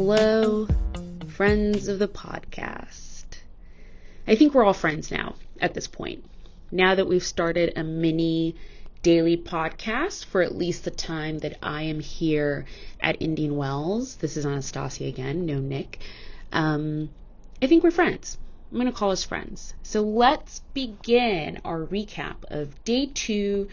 Hello, friends of the podcast. I think we're all friends now at this point. Now that we've started a mini daily podcast for at least the time that I am here at Indian Wells. This is Anastasia again, no Nick. I think we're friends. I'm going to call us friends. So let's begin our recap of day 2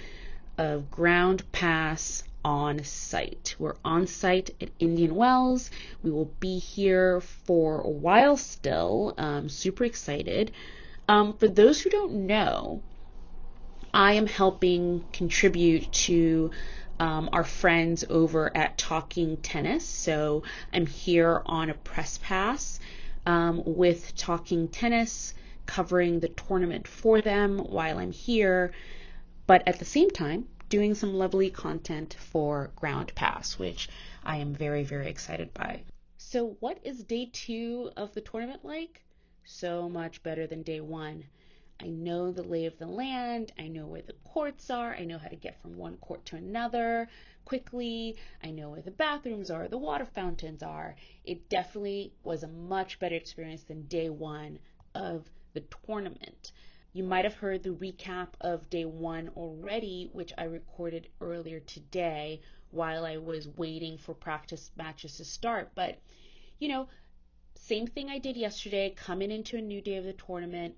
of Ground Pass on site. We're on site at Indian Wells. We will be here for a while still. Super excited. For those who don't know, I am helping contribute to our friends over at Talking Tennis. So I'm here on a press pass with Talking Tennis, covering the tournament for them while I'm here, but at the same time, doing some lovely content for Ground Pass, which I am very, very excited by. So what is day 2 of the tournament like? So much better than day 1. I know the lay of the land. I know where the courts are. I know how to get from one court to another quickly. I know where the bathrooms are, the water fountains are. It definitely was a much better experience than day 1 of the tournament. You might have heard the recap of day 1 already, which I recorded earlier today while I was waiting for practice matches to start. But, same thing I did yesterday, coming into a new day of the tournament.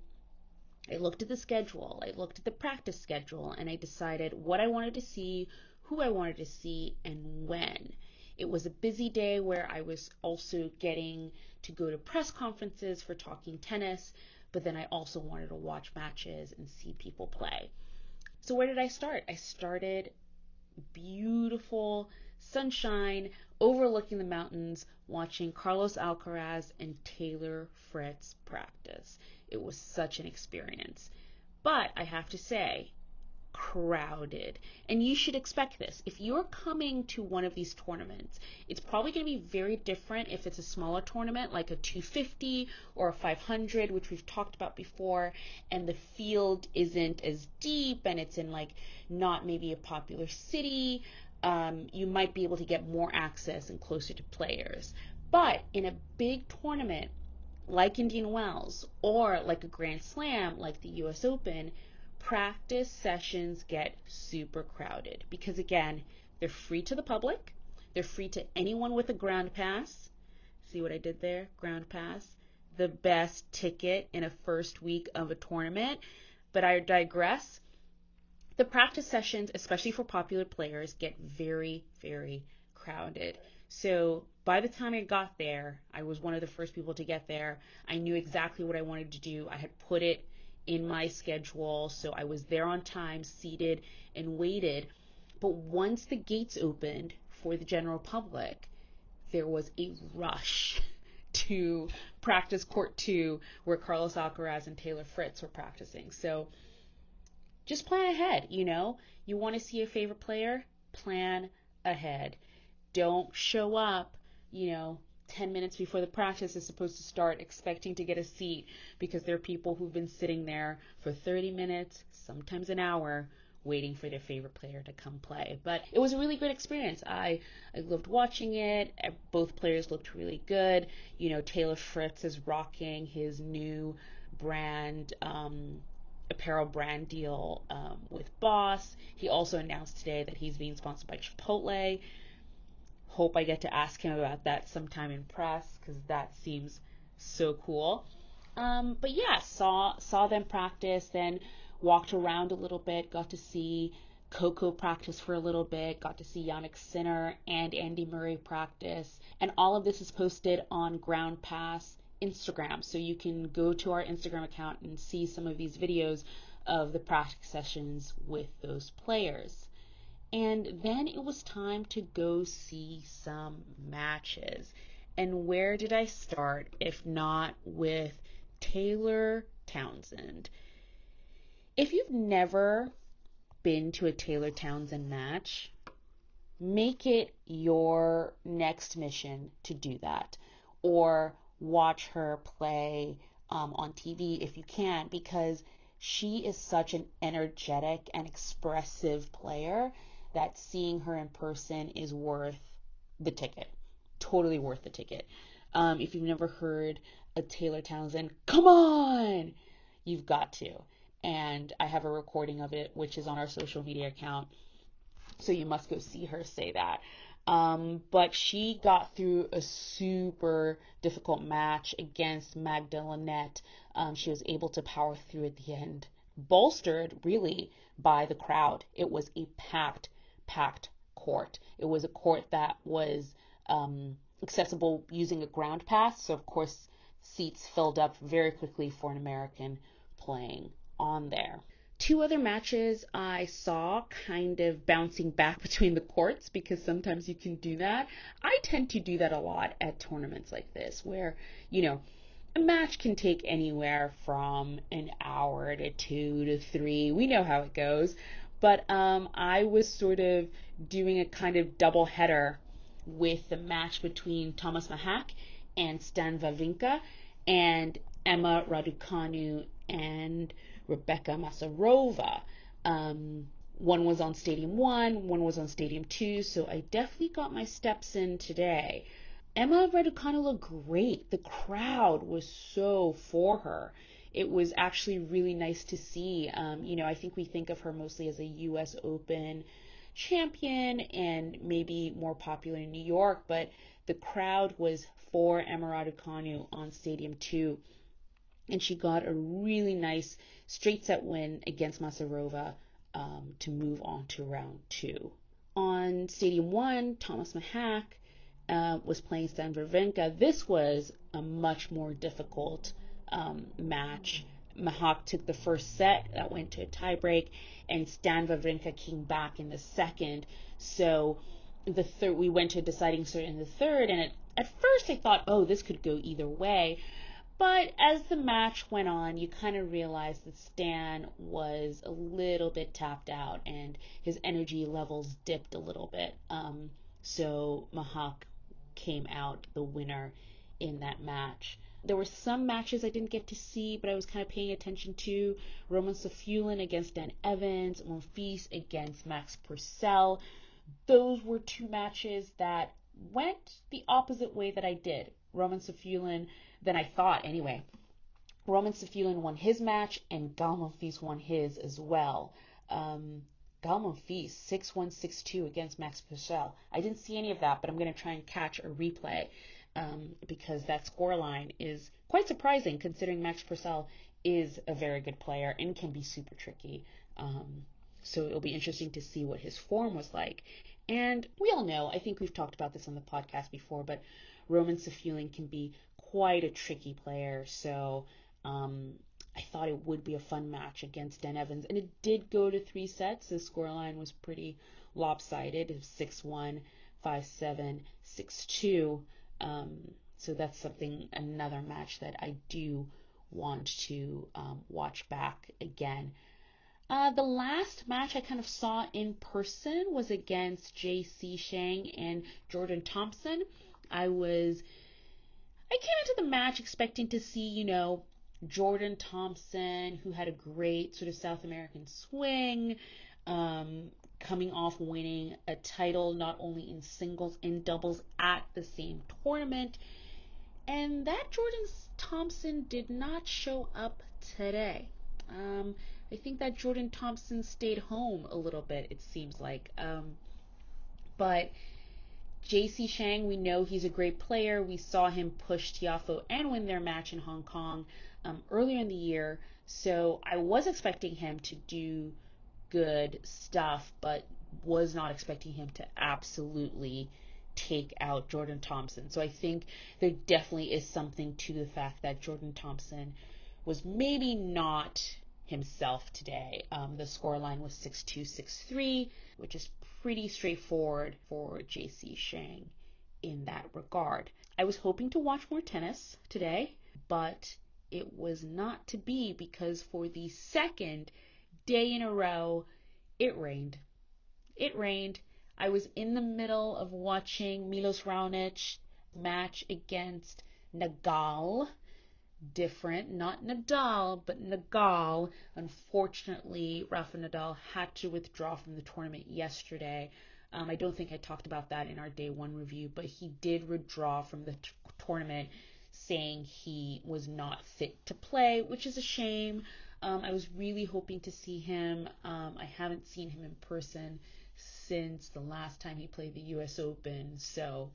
I looked at the schedule, I looked at the practice schedule, and I decided what I wanted to see, who I wanted to see, and when. It was a busy day where I was also getting to go to press conferences for Talking Tennis, but then I also wanted to watch matches and see people play. So where did I start? I started beautiful sunshine, overlooking the mountains, watching Carlos Alcaraz and Taylor Fritz practice. It was such an experience. But I have to say, crowded. And you should expect this. If you're coming to one of these tournaments, it's probably going to be very different if it's a smaller tournament like a 250 or a 500, which we've talked about before, and the field isn't as deep and it's in not maybe a popular city. You might be able to get more access and closer to players. But in a big tournament like Indian Wells or like a Grand Slam like the US Open, practice sessions get super crowded because, again, they're free to the public. They're free to anyone with a ground pass. See what I did there? Ground pass. The best ticket in a first week of a tournament. But I digress. The practice sessions, especially for popular players, get very, very crowded. So by the time I got there, I was one of the first people to get there. I knew exactly what I wanted to do. I had put it in my schedule, so I was there on time, seated, and waited. But once the gates opened for the general public, there was a rush to practice court 2 where Carlos Alcaraz and Taylor Fritz were practicing. So just plan ahead, You want to see a favorite player? Plan ahead. Don't show up, 10 minutes before the practice is supposed to start expecting to get a seat, because there are people who've been sitting there for 30 minutes, sometimes an hour, waiting for their favorite player to come play. But it was a really good experience. I loved watching it. Both players looked really good. Taylor Fritz is rocking his new brand, apparel brand deal with Boss. He also announced today that he's being sponsored by Chipotle. Hope I get to ask him about that sometime in press, because that seems so cool. But yeah, saw them practice, then walked around a little bit, got to see Coco practice for a little bit, got to see Jannik Sinner and Andy Murray practice, and all of this is posted on Ground Pass Instagram, so you can go to our Instagram account and see some of these videos of the practice sessions with those players. And then it was time to go see some matches. And where did I start if not with Taylor Townsend? If you've never been to a Taylor Townsend match, make it your next mission to do that. Or watch her play on TV if you can, because she is such an energetic and expressive player that seeing her in person is worth the ticket totally worth the ticket. If you've never heard a Taylor Townsend, come on, you've got to. And I have a recording of it, which is on our social media account. So you must go see her say that. But she got through a super difficult match against Magda Linette. She was able to power through at the end, bolstered really by the crowd. It was a packed court. It was a court that was accessible using a ground pass. So of course, seats filled up very quickly for an American playing on there. Two other matches I saw kind of bouncing back between the courts, because sometimes you can do that. I tend to do that a lot at tournaments like this, where, a match can take anywhere from an hour to 2 to 3. We know how it goes. But I was sort of doing a kind of double header with the match between Thomas Mahak and Stan Wawrinka, and Emma Raducanu and Rebecca Masarova. One was on Stadium 1, one was on Stadium 2, so I definitely got my steps in today. Emma Raducanu looked great. The crowd was so for her. It was actually really nice to see. I think we think of her mostly as a U.S. Open champion and maybe more popular in New York, but the crowd was for Emma Raducanu on Stadium 2. And she got a really nice straight set win against Masarova to move on to round 2. On Stadium 1, Thomas Mahak was playing Stan Wawrinka. This was a much more difficult match. Mahak took the first set, that went to a tiebreak, and Stan Wawrinka came back in the second. So we went to a deciding set in the third, and at first I thought, this could go either way. But as the match went on, you kind of realized that Stan was a little bit tapped out and his energy levels dipped a little bit. So Mahak came out the winner in that match. There were some matches I didn't get to see, but I was kind of paying attention to. Roman Safiullin against Dan Evans, Monfils against Max Purcell. Those were two matches that went the opposite way that I did. Roman Safiullin, than I thought anyway. Roman Safiullin won his match, and Gael Monfils won his as well. Gael Monfils 6-1, 6-2 against Max Purcell. I didn't see any of that, but I'm going to try and catch a replay because that scoreline is quite surprising considering Max Purcell is a very good player and can be super tricky. So it'll be interesting to see what his form was like. And we all know, I think we've talked about this on the podcast before, but Roman Safiullin can be quite a tricky player. So I thought it would be a fun match against Dan Evans. And it did go to 3 sets. The scoreline was pretty lopsided. It was 6-1, 5-7, 6-2. So that's another match that I do want to watch back again. The last match I kind of saw in person was against J.C. Chang and Jordan Thompson. I came into the match expecting to see, Jordan Thompson, who had a great sort of South American swing, coming off winning a title not only in singles and doubles at the same tournament. And that Jordan Thompson did not show up today. I think that Jordan Thompson stayed home a little bit, it seems like. But J.C. Chang, we know he's a great player. We saw him push Tiafoe and win their match in Hong Kong earlier in the year. So I was expecting him to do good stuff, but was not expecting him to absolutely take out Jordan Thompson. So I think there definitely is something to the fact that Jordan Thompson was maybe not himself today. The scoreline was 6-2, 6-3, which is pretty straightforward for J.C. Chang in that regard. I was hoping to watch more tennis today, but it was not to be because for the second day in a row, it rained. It rained. I was in the middle of watching Milos Raonic match against Nagal. Different, not Nadal, but Nagal. Unfortunately, Rafa Nadal had to withdraw from the tournament yesterday. I don't think I talked about that in our day one review, but he did withdraw from the tournament saying he was not fit to play, which is a shame. I was really hoping to see him. I haven't seen him in person since the last time he played the US Open, so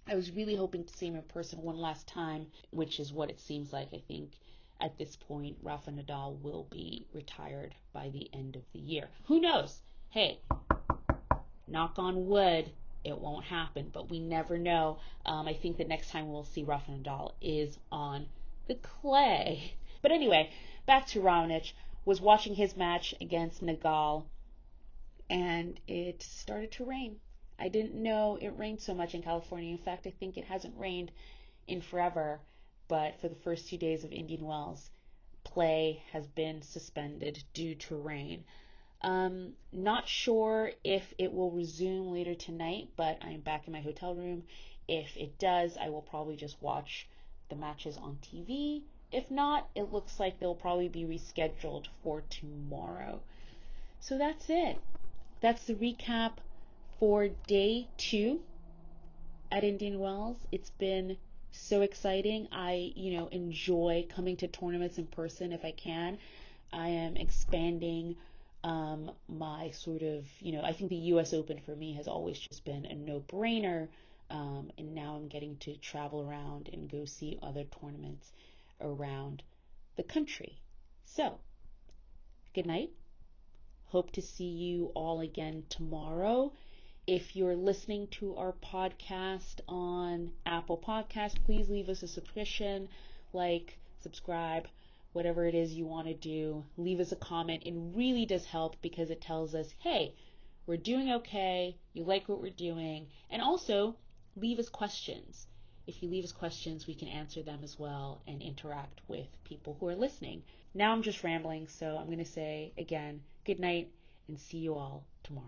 I was really hoping to see him in person one last time, which is what it seems like. I think at this point, Rafa Nadal will be retired by the end of the year. Who knows? Hey, knock on wood, it won't happen, but we never know. I think the next time we'll see Rafa Nadal is on the clay. But anyway, back to Raonic. Was watching his match against Nagal, and it started to rain. I didn't know it rained so much in California. In fact, I think it hasn't rained in forever, but for the first 2 days of Indian Wells, play has been suspended due to rain. Not sure if it will resume later tonight, but I am back in my hotel room. If it does, I will probably just watch the matches on TV. If not, it looks like they'll probably be rescheduled for tomorrow. So that's it. That's the recap for day 2 at Indian Wells. It's been so exciting. I, enjoy coming to tournaments in person if I can. I am expanding my sort of, I think the US Open for me has always just been a no-brainer. And now I'm getting to travel around and go see other tournaments around the country. So, good night. Hope to see you all again tomorrow. If you're listening to our podcast on Apple Podcasts, please leave us a subscription, subscribe, whatever it is you want to do. Leave us a comment. It really does help because it tells us, hey, we're doing okay, you like what we're doing, and also leave us questions. If you leave us questions, we can answer them as well and interact with people who are listening. Now I'm just rambling, so I'm going to say again, good night and see you all tomorrow.